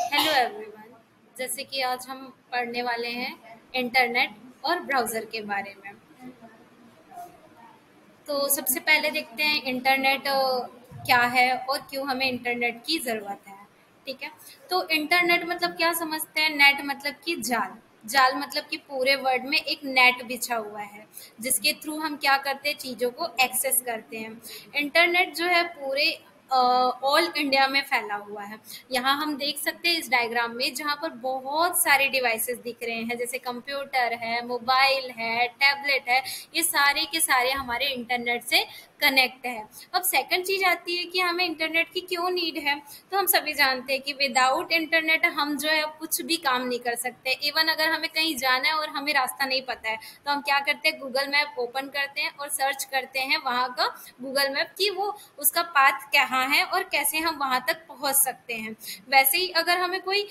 Hello everyone. जैसे कि आज हम पढ़ने वाले हैं इंटरनेट और ब्राउज़र के बारे में। तो सबसे पहले देखते हैं इंटरनेट क्या है और क्यों हमें इंटरनेट की ज़रूरत है। ठीक है। तो इंटरनेट मतलब क्या समझते हैं? नेट मतलब कि जाल। जाल मतलब कि पूरे वर्ल्ड में एक नेट बिछा हुआ है जिसके थ्रू हम क्या करते हैं, चीज़ों को एक्सेस करते हैं। इंटरनेट जो है पूरे ऑल इंडिया में फैला हुआ है। यहाँ हम देख सकते हैं इस डायग्राम में, जहाँ पर बहुत सारे डिवाइसेस दिख रहे हैं, जैसे कंप्यूटर है, मोबाइल है, टैबलेट है। ये सारे के सारे हमारे इंटरनेट से कनेक्ट है। अब सेकंड चीज आती है कि हमें इंटरनेट की क्यों नीड है। तो हम सभी जानते हैं कि विदाउट इंटरनेट हम जो है कुछ भी काम नहीं कर सकते। इवन अगर हमें कहीं जाना है और हमें रास्ता नहीं पता है तो हम क्या करते हैं, गूगल मैप ओपन करते हैं और सर्च करते हैं वहाँ का गूगल मैप कि वो उसका पाथ कहाँ है और कैसे हम वहाँ तक पहुँच सकते हैं। वैसे ही अगर हमें कोई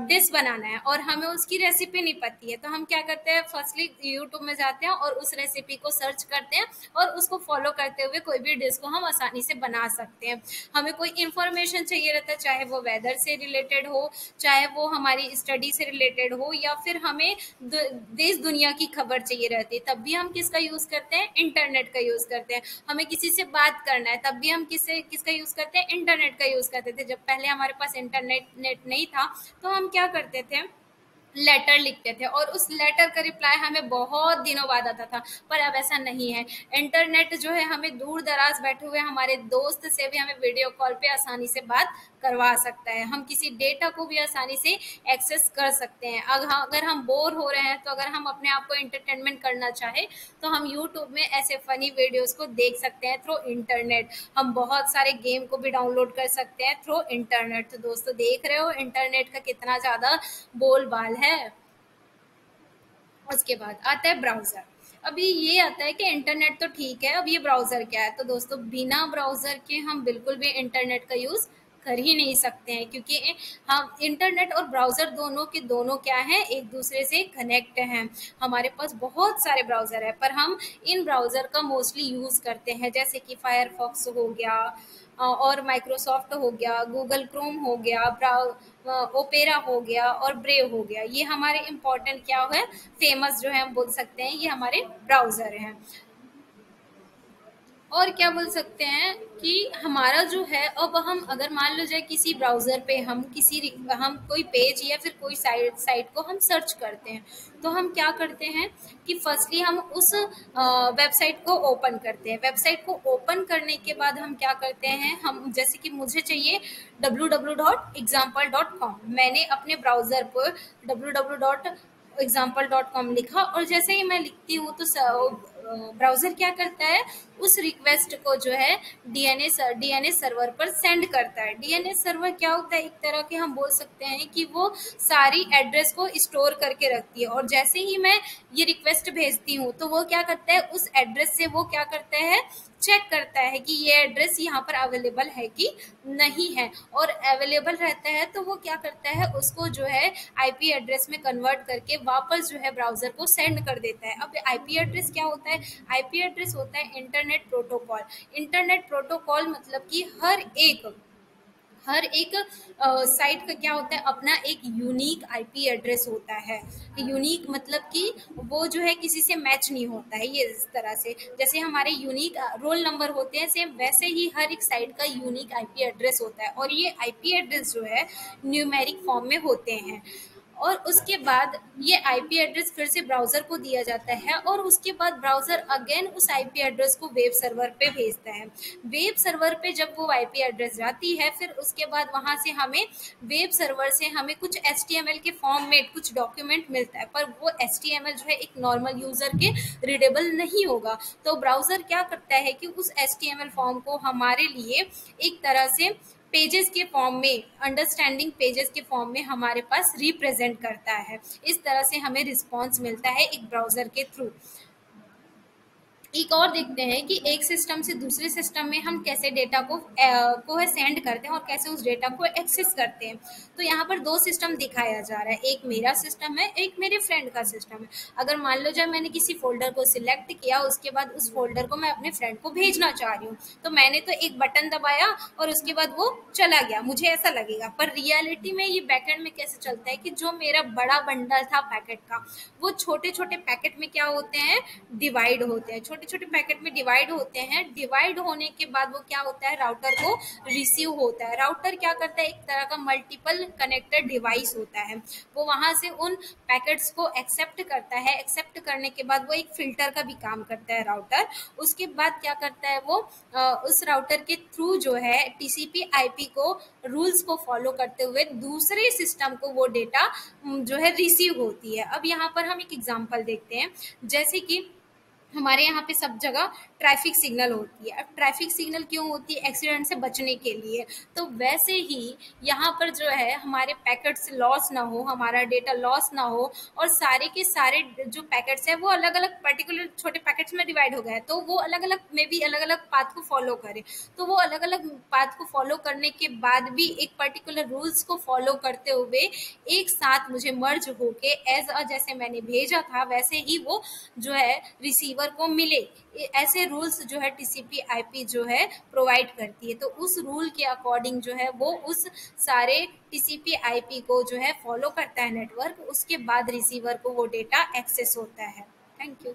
डिश बनाना है और हमें उसकी रेसिपी नहीं पती है तो हम क्या करते हैं, फर्स्टली यूट्यूब में जाते हैं और उस रेसिपी को सर्च करते हैं और उसको फॉलो करते हुए कोई भी डिश को हम आसानी से बना सकते हैं। हमें कोई इन्फॉर्मेशन चाहिए रहता है, चाहे वो वेदर से रिलेटेड हो, चाहे वो हमारी स्टडी से रिलेटेड हो, या फिर हमें देश दुनिया की खबर चाहिए रहती है, तब भी हम किसका यूज करते हैं? इंटरनेट का यूज करते हैं। हमें किसी से बात करना है तब भी हम किसका यूज करते हैं? इंटरनेट का यूज करते थे। जब पहले हमारे पास इंटरनेट नेट नहीं था तो हम क्या करते थे, लेटर लिखते थे और उस लेटर का रिप्लाई हमें बहुत दिनों बाद आता था। पर अब ऐसा नहीं है। इंटरनेट जो है हमें दूर दराज बैठे हुए हमारे दोस्त से भी हमें वीडियो कॉल पे आसानी से बात करवा सकता है। हम किसी डेटा को भी आसानी से एक्सेस कर सकते हैं। अगर हम बोर हो रहे हैं तो अगर हम अपने आप को एंटरटेनमेंट करना चाहे तो हम यूट्यूब में ऐसे फनी वीडियोस को देख सकते हैं थ्रू इंटरनेट। हम बहुत सारे गेम को भी डाउनलोड कर सकते हैं थ्रू इंटरनेट। तो दोस्तों, देख रहे हो इंटरनेट का कितना ज़्यादा बोलबाल है। उसके बाद आता है ब्राउज़र। अभी ये आता है कि इंटरनेट तो ठीक है, अब ये ब्राउज़र क्या है। तो दोस्तों, बिना ब्राउज़र के हम बिल्कुल भी इंटरनेट का यूज़ कर ही नहीं सकते हैं, क्योंकि हम इंटरनेट और ब्राउज़र दोनों के दोनों क्या हैं, एक दूसरे से कनेक्ट हैं। हमारे पास बहुत सारे ब्राउज़र है पर हम इन ब्राउज़र का मोस्टली यूज़ करते हैं, जैसे कि फायरफॉक्स हो गया और माइक्रोसॉफ्ट हो गया, गूगल क्रोम हो गया, ओपेरा हो गया और ब्रेव हो गया। ये हमारे इम्पोर्टेंट क्या है, फेमस जो है हम बोल सकते हैं, ये हमारे ब्राउज़र हैं। और क्या बोल सकते हैं कि हमारा जो है, अब हम अगर मान लो जाए किसी ब्राउज़र पे हम कोई पेज या फिर कोई साइट को हम सर्च करते हैं, तो हम क्या करते हैं कि फर्स्टली हम उस वेबसाइट को ओपन करते हैं। वेबसाइट को ओपन करने के बाद हम क्या करते हैं, हम जैसे कि मुझे चाहिए www.example.com, मैंने अपने ब्राउज़र पर www.example.com लिखा और जैसे ही मैं लिखती हूँ तो ब्राउज़र क्या करता है, उस रिक्वेस्ट को जो है डीएनएस सर्वर पर सेंड करता है। डीएनएस सर्वर क्या होता है, एक तरह के हम बोल सकते हैं कि वो सारी एड्रेस को स्टोर करके रखती है और जैसे ही मैं ये रिक्वेस्ट भेजती हूँ तो वो क्या करता है, उस एड्रेस से वो क्या करता है, चेक करता है कि ये एड्रेस यहाँ पर अवेलेबल है कि नहीं है, और अवेलेबल रहता है तो वो क्या करता है, उसको जो है आईपी एड्रेस में कन्वर्ट करके वापस जो है ब्राउज़र को सेंड कर देता है। अब आईपी एड्रेस क्या होता है? आईपी एड्रेस होता है इंटरनेट प्रोटोकॉल। इंटरनेट प्रोटोकॉल मतलब कि हर एक साइट का क्या होता है, अपना एक यूनिक आईपी एड्रेस होता है। यूनिक मतलब कि वो जो है किसी से मैच नहीं होता है। ये इस तरह से जैसे हमारे यूनिक रोल नंबर होते हैं, सेम वैसे ही हर एक साइट का यूनिक आईपी एड्रेस होता है और ये आईपी एड्रेस जो है न्यूमेरिक फॉर्म में होते हैं। और उसके बाद ये आईपी एड्रेस फिर से ब्राउज़र को दिया जाता है और उसके बाद ब्राउज़र अगेन उस आईपी एड्रेस को वेब सर्वर पे भेजता है। वेब सर्वर पे जब वो आईपी एड्रेस जाती है, फिर उसके बाद वहाँ से हमें वेब सर्वर से हमें कुछ एचटीएमएल के फॉर्म में कुछ डॉक्यूमेंट मिलता है, पर वो एचटीएमएल जो है एक नॉर्मल यूज़र के रीडेबल नहीं होगा। तो ब्राउज़र क्या करता है कि उस एचटीएमएल फॉर्म को हमारे लिए एक तरह से पेजेस के फॉर्म में, अंडरस्टैंडिंग पेजेस के फॉर्म में हमारे पास रिप्रेजेंट करता है। इस तरह से हमें रिस्पॉन्स मिलता है एक ब्राउज़र के थ्रू। एक और देखते हैं कि एक सिस्टम से दूसरे सिस्टम में हम कैसे डेटा को है सेंड करते हैं और कैसे उस डेटा को एक्सेस करते हैं। तो यहाँ पर दो सिस्टम दिखाया जा रहा है, एक मेरा सिस्टम है, एक मेरे फ्रेंड का सिस्टम है। अगर मान लो जब मैंने किसी फोल्डर को सिलेक्ट किया, उसके बाद उस फोल्डर को मैं अपने फ्रेंड को भेजना चाह रही हूँ, तो मैंने तो एक बटन दबाया और उसके बाद वो चला गया, मुझे ऐसा लगेगा। पर रियलिटी में ये बैकएंड में कैसे चलता है कि जो मेरा बड़ा बंडल था पैकेट का, वो छोटे छोटे पैकेट में क्या होते हैं, डिवाइड होते हैं, छोटे छोटे पैकेट में डिवाइड होते हैं। डिवाइड होने के बाद वो क्या होता है, राउटर को रिसीव होता है। राउटर क्या करता है, एक तरह का मल्टीपल कनेक्टेड डिवाइस होता है। वो वहां से उन पैकेट्स को एक्सेप्ट करता है। एक्सेप्ट करने के बाद वो एक फिल्टर का भी काम करता है राउटर। उसके बाद क्या करता है वो, उस राउटर के थ्रू जो है टीसीपी आईपी को रूल्स को फॉलो करते हुए दूसरे सिस्टम को वो डेटा जो है रिसीव होती है। अब यहाँ पर हम एक एग्जांपल देखते हैं, जैसे कि हमारे यहाँ पे सब जगह ट्रैफिक सिग्नल होती है। अब ट्रैफिक सिग्नल क्यों होती है, एक्सीडेंट से बचने के लिए। तो वैसे ही यहाँ पर जो है हमारे पैकेट्स लॉस ना हो, हमारा डेटा लॉस ना हो, और सारे के सारे जो पैकेट्स है वो अलग अलग पर्टिकुलर छोटे पैकेट्स में डिवाइड हो गए हैं, तो वो अलग अलग में भी अलग अलग पाथ को फॉलो करें। तो वो अलग अलग पाथ को फॉलो करने के बाद भी एक पर्टिकुलर रूल्स को फॉलो करते हुए एक साथ मुझे मर्ज होके एज अ जैसे मैंने भेजा था वैसे ही वो जो है रिसीवर को मिले। ऐसे रूल्स जो है टीसीपी आईपी जो है प्रोवाइड करती है। तो उस रूल के अकॉर्डिंग जो है वो उस सारे टीसीपी आईपी को जो है फॉलो करता है नेटवर्क, उसके बाद रिसीवर को वो डेटा एक्सेस होता है। Thank you.